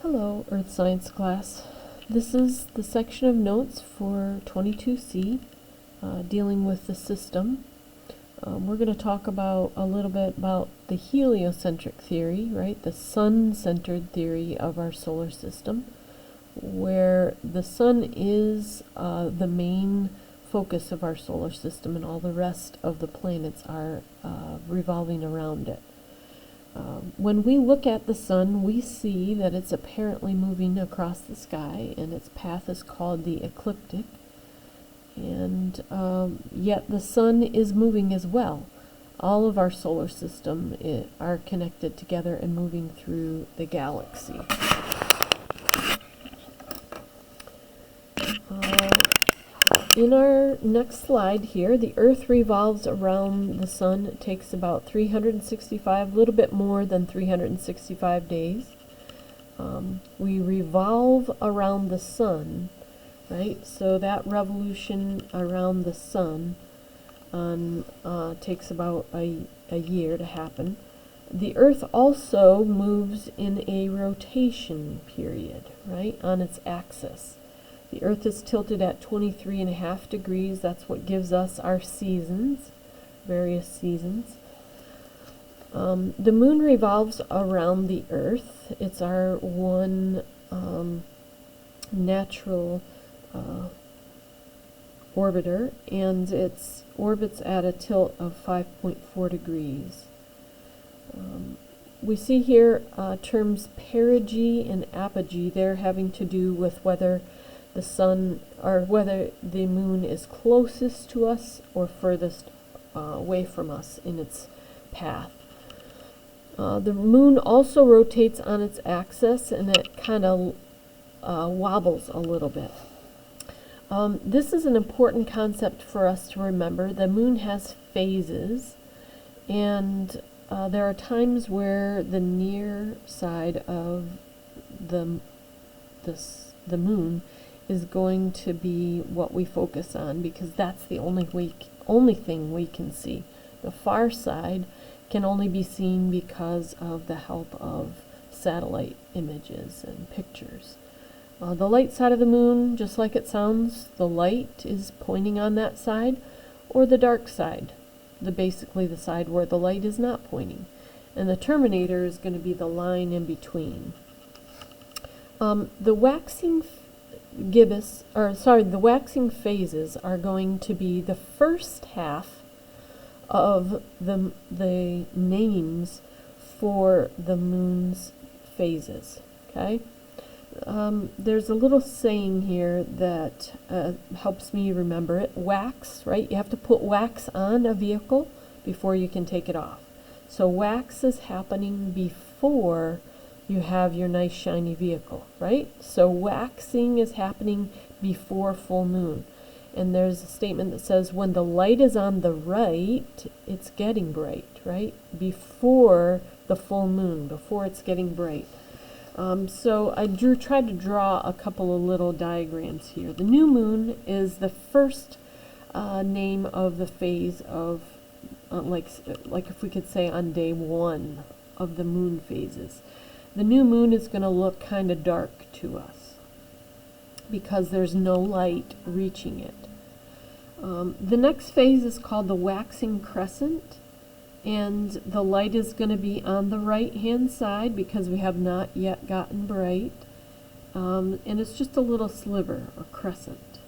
Hello, Earth Science class. This is the section of notes for 22C, dealing with the system. We're going to talk about a little bit about the heliocentric theory, right? The sun-centered theory of our solar system, where the sun is the main focus of our solar system and all the rest of the planets are revolving around it. When we look at the sun, we see that it's apparently moving across the sky, and its path is called the ecliptic. And yet the sun is moving as well. All of our solar system are connected together and moving through the galaxy. In our next slide here, the Earth revolves around the sun. It takes about 365, a little bit more than 365 days. We revolve around the sun, right? So that revolution around the sun takes about a year to happen. The Earth also moves in a rotation period, right, on its axis. The Earth is tilted at 23.5 degrees. That's what gives us our seasons, various seasons. The moon revolves around the Earth. It's our one natural orbiter, and it orbits at a tilt of 5.4 degrees. We see here terms perigee and apogee. They're having to do with whether the sun or whether the moon is closest to us or furthest away from us in its path. The moon also rotates on its axis, and it kind of wobbles a little bit. This is an important concept for us to remember. The moon has phases, and there are times where the near side of the moon is going to be what we focus on, because that's the only thing we can see. The far side can only be seen because of the help of satellite images and pictures. The light side of the moon, just like it sounds, the light is pointing on that side, or the dark side, basically the side where the light is not pointing. And the terminator is going to be the line in between. The waxing phases are going to be the first half of the names for the moon's phases. Okay, there's a little saying here that helps me remember it. Wax, right? You have to put wax on a vehicle before you can take it off. So wax is happening before you have your nice shiny vehicle, right? So waxing is happening before full moon. And there's a statement that says when the light is on the right, it's getting bright, right? Before the full moon, before it's getting bright. So I tried to draw a couple of little diagrams here. The new moon is the first name of the phase of, like if we could say on day one of the moon phases. The new moon is going to look kind of dark to us because there's no light reaching it. The next phase is called the waxing crescent, and the light is going to be on the right hand side because we have not yet gotten bright, and it's just a little sliver or crescent.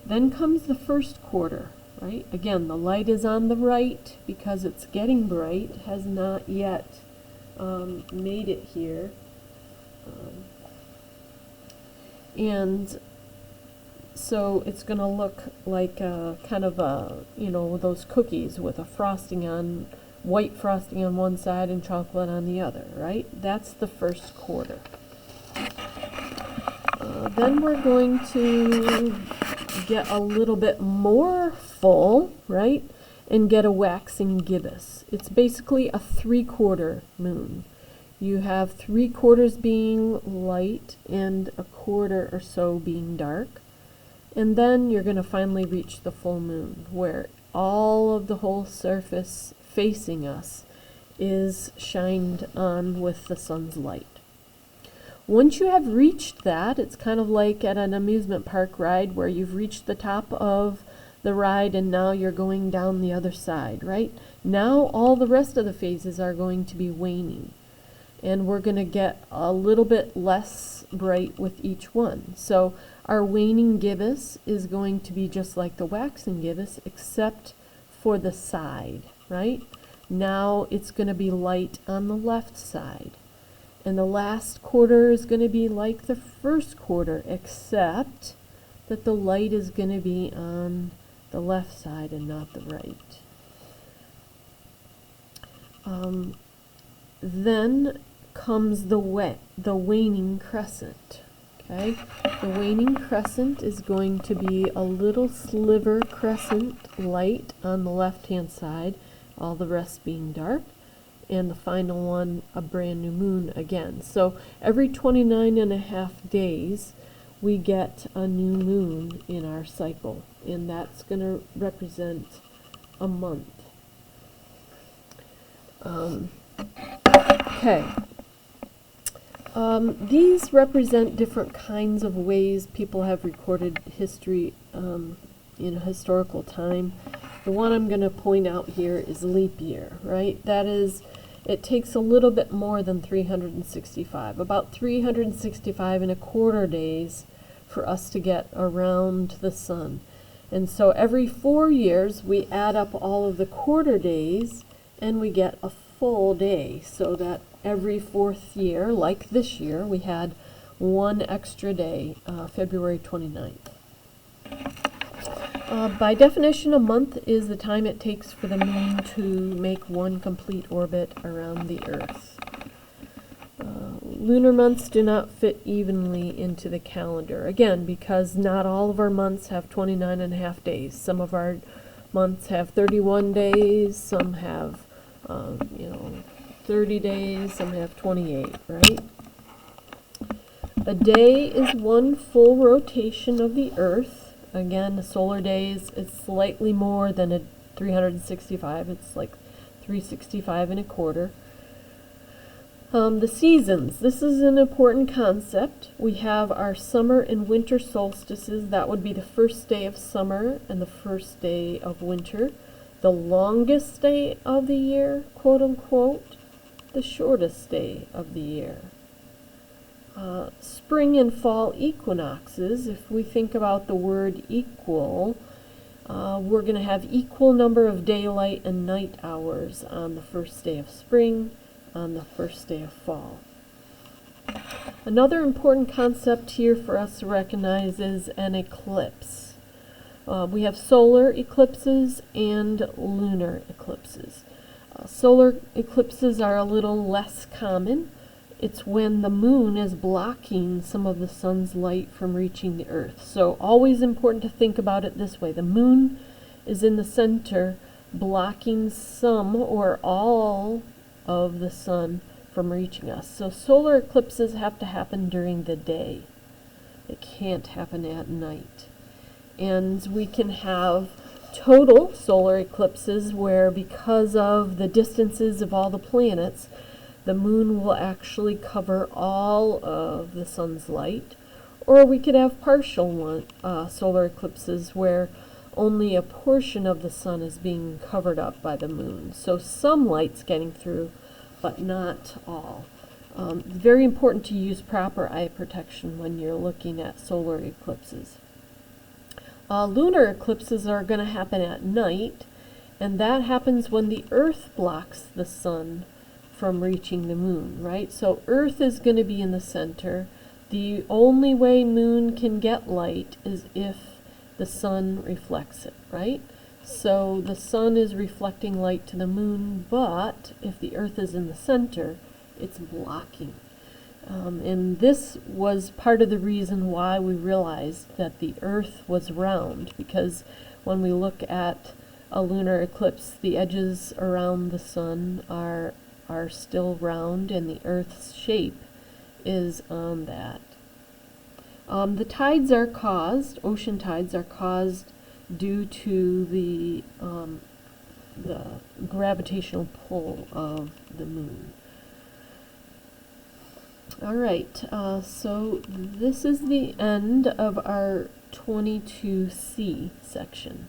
Then comes the first quarter, right? Again, the light is on the right because it's getting bright, has not yet made it here, and so it's going to look like kind of those cookies with a frosting on, white frosting on one side and chocolate on the other, right? That's the first quarter. Then we're going to get a little bit more full, right? And get a waxing gibbous. It's basically a 3/4 moon. You have 3/4 being light and a quarter or so being dark. And then you're going to finally reach the full moon, where all of the whole surface facing us is shined on with the sun's light. Once you have reached that, it's kind of like at an amusement park ride where you've reached the top of the ride and now you're going down the other side, right? Now all the rest of the phases are going to be waning, and we're going to get a little bit less bright with each one. So our waning gibbous is going to be just like the waxing gibbous, except for the side, right? Now it's going to be light on the left side. And the last quarter is going to be like the first quarter, except that the light is going to be on the left side and not the right. Then comes the waning crescent. Okay, the waning crescent is going to be a little sliver crescent light on the left-hand side, all the rest being dark, and the final one a brand new moon again. So every 29.5 days we get a new moon in our cycle, and that's going to represent a month. Okay. These represent different kinds of ways people have recorded history in historical time. The one I'm going to point out here is leap year, right? That is, it takes a little bit more than 365, about 365.25 days for us to get around the sun. And so every 4 years we add up all of the quarter days and we get a full day, so that every 4th year, like this year, we had one extra day, February 29th. By definition, a month is the time it takes for the moon to make one complete orbit around the Earth. Lunar months do not fit evenly into the calendar, again, because not all of our months have 29.5 days. Some of our months have 31 days, some have 30 days, some have 28, right? A day is one full rotation of the Earth. Again, a solar day is slightly more than a 365. It's like 365.25. The seasons. This is an important concept. We have our summer and winter solstices. That would be the first day of summer and the first day of winter. The longest day of the year, quote unquote, the shortest day of the year. Spring and fall equinoxes, if we think about the word equal, we're going to have equal number of daylight and night hours on the first day of spring, on the first day of fall. Another important concept here for us to recognize is an eclipse. We have solar eclipses and lunar eclipses. Solar eclipses are a little less common. It's when the moon is blocking some of the sun's light from reaching the Earth. So always important to think about it this way. The moon is in the center, blocking some or all of the sun from reaching us. So solar eclipses have to happen during the day. They can't happen at night. And we can have total solar eclipses where, because of the distances of all the planets, the moon will actually cover all of the sun's light. Or we could have partial solar eclipses where only a portion of the sun is being covered up by the moon. So some light's getting through, but not all. Very important to use proper eye protection when you're looking at solar eclipses. Lunar eclipses are going to happen at night, and that happens when the Earth blocks the sun from reaching the moon, right? So Earth is going to be in the center. The only way moon can get light is if the sun reflects it, right? So the sun is reflecting light to the moon, but if the Earth is in the center, it's blocking. And this was part of the reason why we realized that the Earth was round, because when we look at a lunar eclipse, the edges around the sun are still round, and the Earth's shape is on that. The tides are caused, ocean tides are caused due to the gravitational pull of the moon. All right, so this is the end of our 22C section.